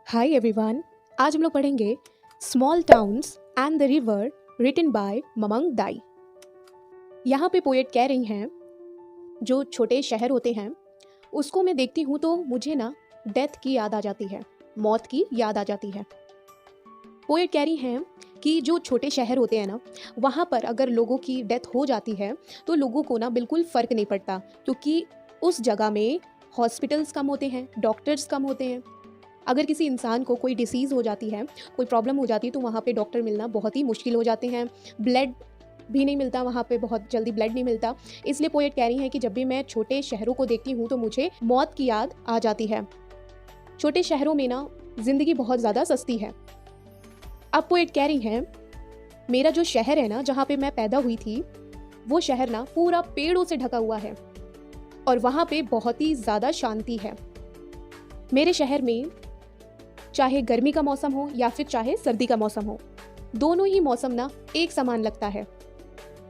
Hi everyone. आज हम लोग पढ़ेंगे small towns and the river written by Mamang Dai. यहाँ पे पोएट कह रही हैं जो छोटे शहर होते हैं उसको मैं देखती हूँ तो मुझे ना डेथ की याद आ जाती है, मौत की याद आ जाती है। पोएट कह रही हैं कि जो छोटे शहर होते हैं ना वहाँ पर अगर लोगों की डेथ हो जाती है तो लोगों को ना बिल्कुल फ़र्क नहीं पड़ता, क्योंकि उस जगह में हॉस्पिटल्स कम होते हैं, डॉक्टर्स कम होते हैं। अगर किसी इंसान को कोई डिसीज़ हो जाती है, कोई प्रॉब्लम हो जाती है तो वहाँ पे डॉक्टर मिलना बहुत ही मुश्किल हो जाते हैं। ब्लड भी नहीं मिलता वहाँ पे, बहुत जल्दी ब्लड नहीं मिलता। इसलिए पोएट कह रही हैं कि जब भी मैं छोटे शहरों को देखती हूँ तो मुझे मौत की याद आ जाती है। छोटे शहरों में ना ज़िंदगी बहुत ज़्यादा सस्ती है। अब पोएट कह रही हैं मेरा जो शहर है ना जहाँ पे मैं पैदा हुई थी वो शहर ना पूरा पेड़ों से ढका हुआ है और वहाँ पे बहुत ही ज़्यादा शांति है। मेरे शहर में चाहे गर्मी का मौसम हो या फिर चाहे सर्दी का मौसम हो, दोनों ही मौसम ना एक समान लगता है।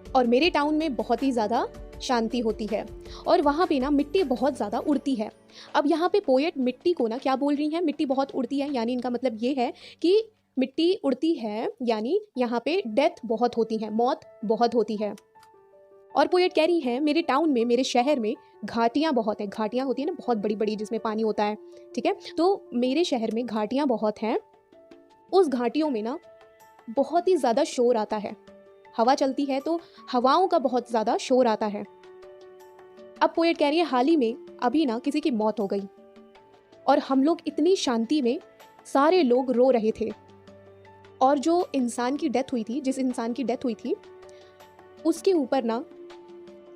और मेरे टाउन में बहुत ही ज़्यादा शांति होती है और वहाँ पे ना मिट्टी बहुत ज़्यादा उड़ती है। अब यहाँ पे पोएट मिट्टी को ना क्या बोल रही हैं, मिट्टी बहुत उड़ती है, यानी इनका मतलब ये है कि मिट्टी उड़ती है यानी यहाँ पे डेथ बहुत होती है, मौत बहुत होती है। और पोएट कह रही है मेरे टाउन में, मेरे शहर में घाटियाँ बहुत हैं। घाटियाँ होती है ना बहुत बड़ी बड़ी जिसमें पानी होता है, ठीक है। तो मेरे शहर में घाटियाँ बहुत हैं। उस घाटियों में ना बहुत ही ज़्यादा शोर आता है। हवा चलती है तो हवाओं का बहुत ज़्यादा शोर आता है। अब पोएट कह रही है हाल ही में अभी ना किसी की मौत हो गई और हम लोग इतनी शांति में सारे लोग रो रहे थे। और जो इंसान की डेथ हुई थी, जिस इंसान की डेथ हुई थी उसके ऊपर ना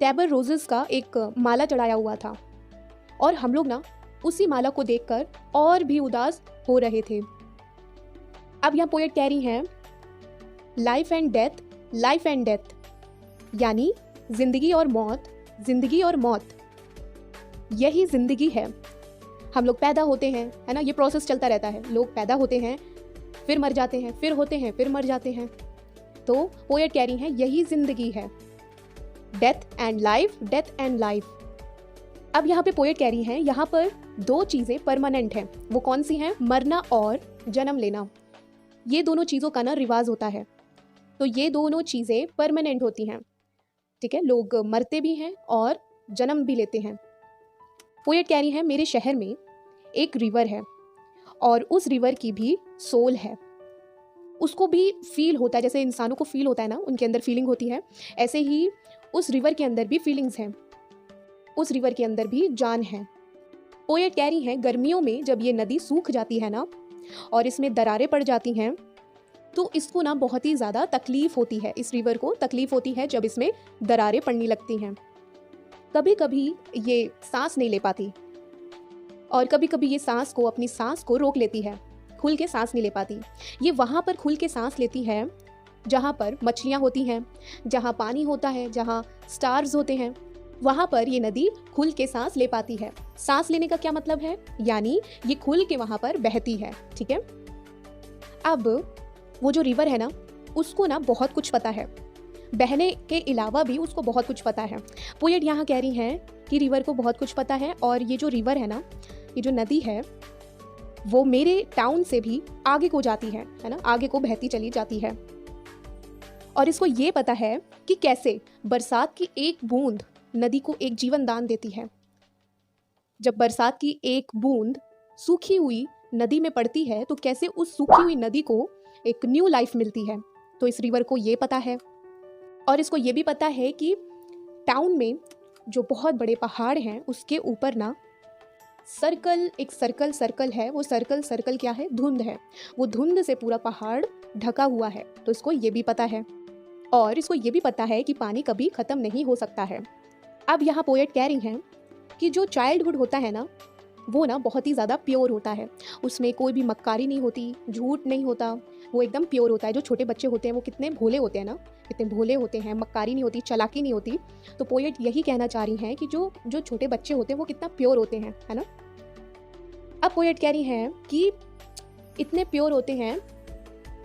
टैबर रोजेस का एक माला चढ़ाया हुआ था और हम लोग ना उसी माला को देखकर और भी उदास हो रहे थे। अब यहाँ पोएट कह रही हैं life and death, life and death, यानी जिंदगी और मौत, जिंदगी और मौत, यही जिंदगी है। हम लोग पैदा होते हैं, है ना, ये प्रोसेस चलता रहता है। लोग पैदा होते हैं, फिर मर जाते हैं, फिर होते हैं, फिर मर जाते हैं। तो पोएट कह रही हैं यही जिंदगी है, death and life, death and life. अब यहाँ पे पोएट कह रही हैं यहाँ पर दो चीज़ें परमानेंट हैं। वो कौन सी हैं? मरना और जन्म लेना। ये दोनों चीज़ों का ना रिवाज होता है, तो ये दोनों चीज़ें परमानेंट होती हैं, ठीक है। लोग मरते भी हैं और जन्म भी लेते हैं। पोएट कह रही है मेरे शहर में एक रिवर है और उस रिवर की भी सोल है। उसको भी फील होता है, जैसे इंसानों को फील होता है ना, उनके अंदर फीलिंग होती है, ऐसे ही उस रिवर के अंदर भी फीलिंग्स हैं, उस रिवर के अंदर भी जान है। पोएट कह रही हैं गर्मियों में जब ये नदी सूख जाती है ना और इसमें दरारें पड़ जाती हैं तो इसको ना बहुत ही ज़्यादा तकलीफ होती है। इस रिवर को तकलीफ होती है जब इसमें दरारें पड़ने लगती हैं। कभी कभी ये सांस नहीं ले पाती और कभी कभी ये सांस को, अपनी सांस को रोक लेती है, खुल के सांस नहीं ले पाती। ये वहाँ पर खुल के सांस लेती है जहाँ पर मछलियाँ होती हैं, जहाँ पानी होता है, जहाँ स्टार्स होते हैं, वहाँ पर ये नदी खुल के सांस ले पाती है। सांस लेने का क्या मतलब है? यानी ये खुल के वहाँ पर बहती है, ठीक है। अब वो जो रिवर है ना उसको ना बहुत कुछ पता है, बहने के अलावा भी उसको बहुत कुछ पता है। पोएट यहाँ कह रही हैं कि रिवर को बहुत कुछ पता है और ये जो रिवर है ना, ये जो नदी है वो मेरे टाउन से भी आगे को जाती है ना, आगे को बहती चली जाती है। और इसको ये पता है कि कैसे बरसात की एक बूंद नदी को एक जीवन दान देती है। जब बरसात की एक बूंद सूखी हुई नदी में पड़ती है तो कैसे उस सूखी हुई नदी को एक न्यू लाइफ मिलती है। तो इस रिवर को ये पता है और इसको ये भी पता है कि टाउन में जो बहुत बड़े पहाड़ हैं उसके ऊपर ना सर्कल, एक सर्कल सर्कल है। वो सर्कल सर्कल क्या है? धुंध है। वो धुंध से पूरा पहाड़ ढका हुआ है। तो इसको ये भी पता है और इसको ये भी पता है कि पानी कभी ख़त्म नहीं हो सकता है। अब यहाँ पोएट कह रही हैं कि जो चाइल्डहुड होता है ना वो ना बहुत ही ज़्यादा प्योर होता है, उसमें कोई भी मक्कारी नहीं होती, झूठ नहीं होता, वो एकदम प्योर होता है। जो छोटे बच्चे होते हैं वो कितने भोले होते हैं ना, कितने भोले होते हैं, मक्कारी नहीं होती, चालाकी नहीं होती। तो पोएट यही कहना चाह रही हैं कि जो जो छोटे बच्चे होते हैं वो कितना प्योर होते हैं, है ना। अब पोएट कह रही हैं कि इतने प्योर होते हैं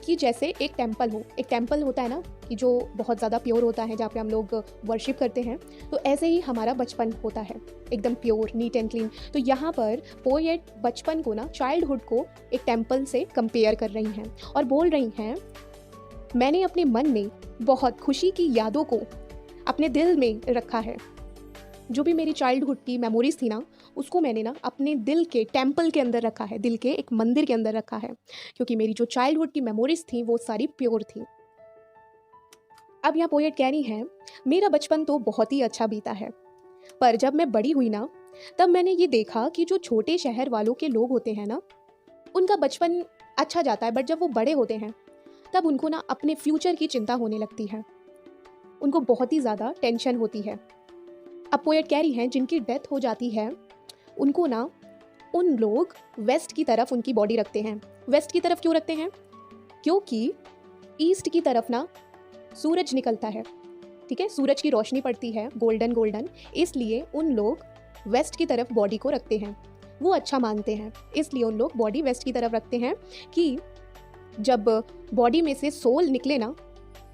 कि जैसे एक टेम्पल हो, एक टेम्पल होता है ना कि जो बहुत ज़्यादा प्योर होता है, जहाँ पे हम लोग वर्शिप करते हैं, तो ऐसे ही हमारा बचपन होता है, एकदम प्योर, नीट एंड क्लीन। तो यहाँ पर पोएट बचपन को ना, चाइल्डहुड को एक टेम्पल से कंपेयर कर रही हैं और बोल रही हैं, मैंने अपने मन में बहुत खुशी की यादों को अपने दिल में रखा है। जो भी मेरी चाइल्डहुड की मेमोरीज थी ना, उसको मैंने ना अपने दिल के टेम्पल के अंदर रखा है, दिल के एक मंदिर के अंदर रखा है, क्योंकि मेरी जो चाइल्डहुड की मेमोरीज थी वो सारी प्योर थी। अब यहाँ पोएट कह रही हैं, मेरा बचपन तो बहुत ही अच्छा बीता है, पर जब मैं बड़ी हुई ना, तब मैंने ये देखा कि जो छोटे शहर वालों के लोग होते हैं ना, उनका बचपन अच्छा जाता है, बट जब वो बड़े होते हैं तब उनको ना अपने फ्यूचर की चिंता होने लगती है, उनको बहुत ही ज़्यादा टेंशन होती है। अब पोएट कह रही हैं, जिनकी डेथ हो जाती है उनको ना, उन लोग वेस्ट की तरफ उनकी बॉडी रखते हैं। वेस्ट की तरफ क्यों रखते हैं? क्योंकि ईस्ट की तरफ ना सूरज निकलता है, ठीक है, सूरज की रोशनी पड़ती है गोल्डन गोल्डन, इसलिए उन लोग वेस्ट की तरफ बॉडी को रखते हैं। वो अच्छा मानते हैं, इसलिए उन लोग बॉडी वेस्ट की तरफ रखते हैं कि जब बॉडी में से सोल निकले ना,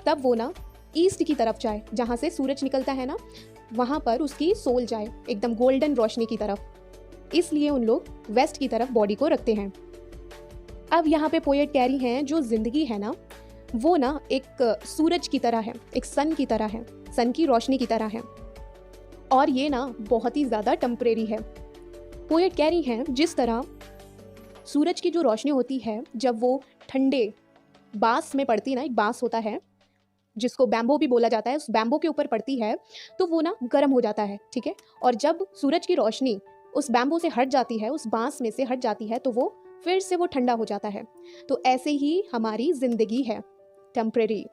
तब वो ना ईस्ट की तरफ जाए, जहाँ से सूरज निकलता है ना, वहाँ पर उसकी सोल जाए एकदम गोल्डन रोशनी की तरफ, इसलिए उन लोग वेस्ट की तरफ बॉडी को रखते हैं। अब यहाँ पे पोएट कह रही हैं, जो ज़िंदगी है ना, वो ना एक सूरज की तरह है, एक सन की तरह है, सन की रोशनी की तरह है, और ये ना बहुत ही ज़्यादा टेम्परेरी है। पोएट कह रही हैं, जिस तरह सूरज की जो रोशनी होती है, जब वो ठंडे बांस में पड़ती ना, एक बांस होता है जिसको बैम्बो भी बोला जाता है, उस बैम्बो के ऊपर पड़ती है तो वो ना गर्म हो जाता है, ठीक है, और जब सूरज की रोशनी उस बैम्बो से हट जाती है, उस बांस में से हट जाती है, तो वो फिर से वो ठंडा हो जाता है। तो ऐसे ही हमारी जिंदगी है, टेम्परेरी।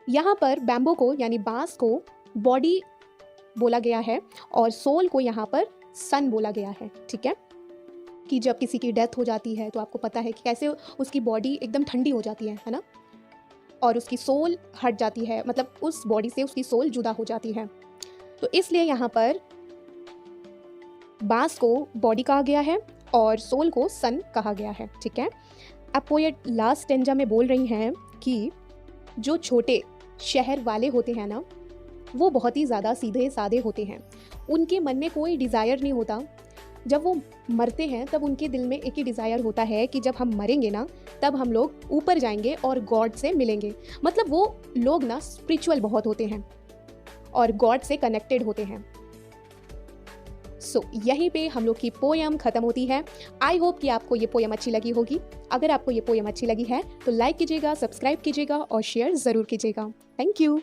यहाँ पर बैम्बो को यानी बांस को बॉडी बोला गया है और सोल को यहाँ पर सन बोला गया है, ठीक है, कि जब किसी की डेथ हो जाती है तो आपको पता है कि कैसे उसकी बॉडी एकदम ठंडी हो जाती है ना, और उसकी सोल हट जाती है, मतलब उस बॉडी से उसकी सोल जुदा हो जाती है। तो इसलिए यहाँ पर बांस को बॉडी कहा गया है और सोल को सन कहा गया है, ठीक है। अब पोएट लास्ट स्टेंजा में बोल रही हैं कि जो छोटे शहर वाले होते हैं ना, वो बहुत ही ज़्यादा सीधे साधे होते हैं, उनके मन में कोई डिज़ायर नहीं होता। जब वो मरते हैं तब उनके दिल में एक ही डिज़ायर होता है कि जब हम मरेंगे ना, तब हम लोग ऊपर जाएंगे और गॉड से मिलेंगे। मतलब वो लोग ना स्पिरिचुअल बहुत होते हैं और गॉड से कनेक्टेड होते हैं। यहीं पे हम लोग की पोयम ख़त्म होती है। आई होप कि आपको ये पोयम अच्छी लगी होगी। अगर आपको ये पोयम अच्छी लगी है तो लाइक कीजिएगा, सब्सक्राइब कीजिएगा और शेयर ज़रूर कीजिएगा। Thank you.